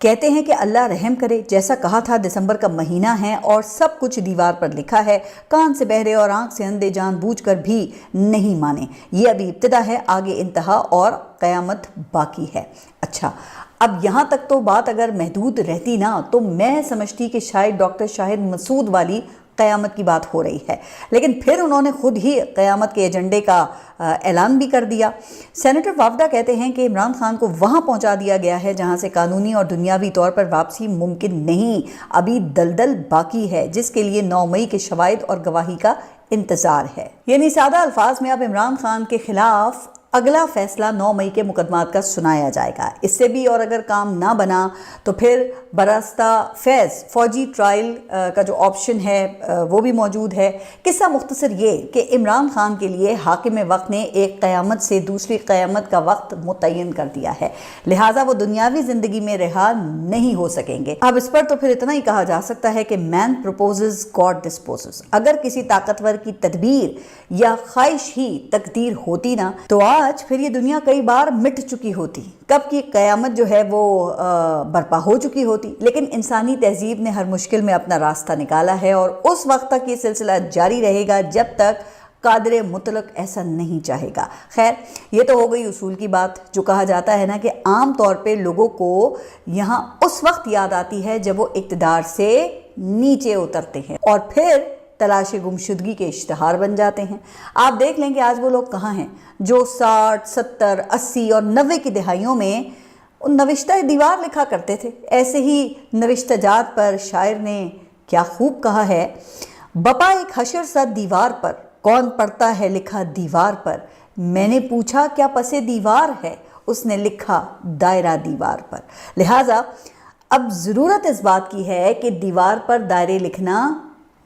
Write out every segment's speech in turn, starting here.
کہتے ہیں کہ اللہ رحم کرے، جیسا کہا تھا دسمبر کا مہینہ ہے اور سب کچھ دیوار پر لکھا ہے، کان سے بہرے اور آنکھ سے اندھے جان بوجھ کر بھی نہیں مانے۔ یہ ابھی ابتدا ہے، آگے انتہا اور قیامت باقی ہے۔ اچھا، اب یہاں تک تو بات اگر محدود رہتی نا تو میں سمجھتی کہ شاید ڈاکٹر شاہد مسعود والی قیامت کی بات ہو رہی ہے، لیکن پھر انہوں نے خود ہی قیامت کے ایجنڈے کا اعلان بھی کر دیا۔ سینیٹر وافدہ کہتے ہیں کہ عمران خان کو وہاں پہنچا دیا گیا ہے جہاں سے قانونی اور دنیاوی طور پر واپسی ممکن نہیں، ابھی دلدل باقی ہے جس کے لیے 9 مئی کے شواہد اور گواہی کا انتظار ہے۔ یعنی سادہ الفاظ میں اب عمران خان کے خلاف اگلا فیصلہ 9 مئی کے مقدمات کا سنایا جائے گا۔ اس سے بھی اور اگر کام نہ بنا تو پھر براستہ فیض فوجی ٹرائل کا جو آپشن ہے وہ بھی موجود ہے۔ قصہ مختصر یہ کہ عمران خان کے لیے حاکم وقت نے ایک قیامت سے دوسری قیامت کا وقت متعین کر دیا ہے، لہٰذا وہ دنیاوی زندگی میں رہا نہیں ہو سکیں گے۔ اب اس پر تو پھر اتنا ہی کہا جا سکتا ہے کہ مین پروپوزز گاڈ ڈسپوزز۔ اگر کسی طاقتور کی تدبیر یا خواہش ہی تقدیر ہوتی نا تو آج پھر یہ دنیا کئی بار مٹ چکی ہوتی، کب کی قیامت جو ہے وہ برپا ہو چکی ہوتی، لیکن انسانی تہذیب نے ہر مشکل میں اپنا راستہ نکالا ہے اور اس وقت تک یہ سلسلہ جاری رہے گا جب تک قادر مطلق ایسا نہیں چاہے گا۔ خیر، یہ تو ہو گئی اصول کی بات۔ جو کہا جاتا ہے نا کہ عام طور پہ لوگوں کو یہاں اس وقت یاد آتی ہے جب وہ اقتدار سے نیچے اترتے ہیں اور پھر تلاش گمشدگی کے اشتہار بن جاتے ہیں۔ آپ دیکھ لیں کہ آج وہ لوگ کہاں ہیں جو 60، 70، 80 اور 90 کی دہائیوں میں نوشتہ دیوار لکھا کرتے تھے۔ ایسے ہی نوشتہ جات پر شاعر نے کیا خوب کہا ہے، بپا ایک حشر سا دیوار پر، کون پڑھتا ہے لکھا دیوار پر، میں نے پوچھا کیا پسے دیوار ہے، اس نے لکھا دائرہ دیوار پر۔ لہٰذا اب ضرورت اس بات کی ہے کہ دیوار پر دائرے لکھنا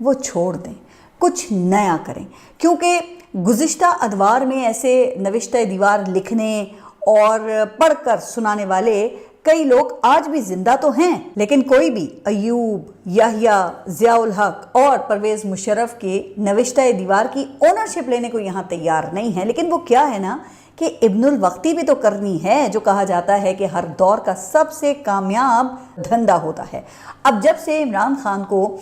وہ چھوڑ دیں، کچھ نیا کریں، کیونکہ گزشتہ ادوار میں ایسے نوشتہ دیوار لکھنے اور پڑھ کر سنانے والے کئی لوگ آج بھی زندہ تو ہیں، لیکن کوئی بھی ایوب، یحییٰ، ضیاء الحق اور پرویز مشرف کے نوشتہ دیوار کی اونرشپ لینے کو یہاں تیار نہیں ہے۔ لیکن وہ کیا ہے نا کہ ابن الوقتی بھی تو کرنی ہے، جو کہا جاتا ہے کہ ہر دور کا سب سے کامیاب دھندا ہوتا ہے۔ اب جب سے عمران خان کو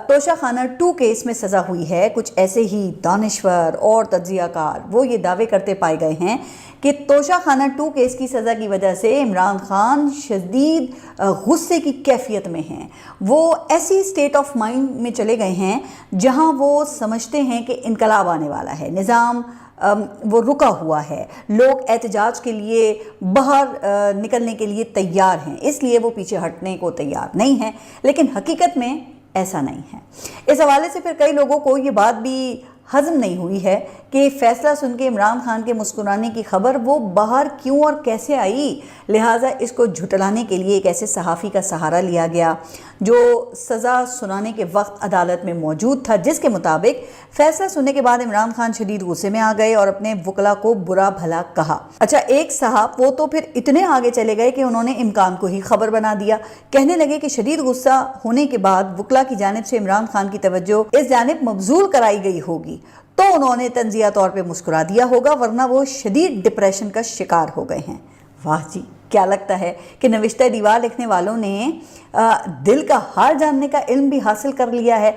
توشہ خانہ 2 کیس میں سزا ہوئی ہے، کچھ ایسے ہی دانشور اور تجزیہ کار وہ یہ دعوے کرتے پائے گئے ہیں کہ توشہ خانہ 2 کیس کی سزا کی وجہ سے عمران خان شدید غصے کی کیفیت میں ہیں۔ وہ ایسی سٹیٹ آف مائنڈ میں چلے گئے ہیں جہاں وہ سمجھتے ہیں کہ انقلاب آنے والا ہے، نظام وہ رکا ہوا ہے، لوگ احتجاج کے لیے باہر نکلنے کے لیے تیار ہیں، اس لیے وہ پیچھے ہٹنے کو تیار نہیں ہیں، لیکن حقیقت میں ایسا نہیں ہے۔ اس حوالے سے پھر کئی لوگوں کو یہ بات بھی ہضم نہیں ہوئی ہے کہ فیصلہ سن کے عمران خان کے مسکرانے کی خبر وہ باہر کیوں اور کیسے آئی، لہٰذا اس کو جھٹلانے کے لیے ایک ایسے صحافی کا سہارا لیا گیا جو سزا سنانے کے وقت عدالت میں موجود تھا، جس کے مطابق فیصلہ سننے کے بعد عمران خان شدید غصے میں آ گئے اور اپنے وکلا کو برا بھلا کہا۔ اچھا، ایک صاحب وہ تو پھر اتنے آگے چلے گئے کہ انہوں نے امکان کو ہی خبر بنا دیا، کہنے لگے کہ شدید غصہ ہونے کے بعد وکلا کی جانب سے عمران خان کی توجہ اس جانب مبذول کرائی گئی ہوگی تو انہوں نے تنزیہ طور پہ مسکرا دیا ہوگا، ورنہ وہ شدید ڈپریشن کا شکار ہو گئے ہیں۔ واہ جی، کیا لگتا ہے کہ نوشتہ دیوار لکھنے والوں نے دل کا حال جاننے کا علم بھی حاصل کر لیا ہے۔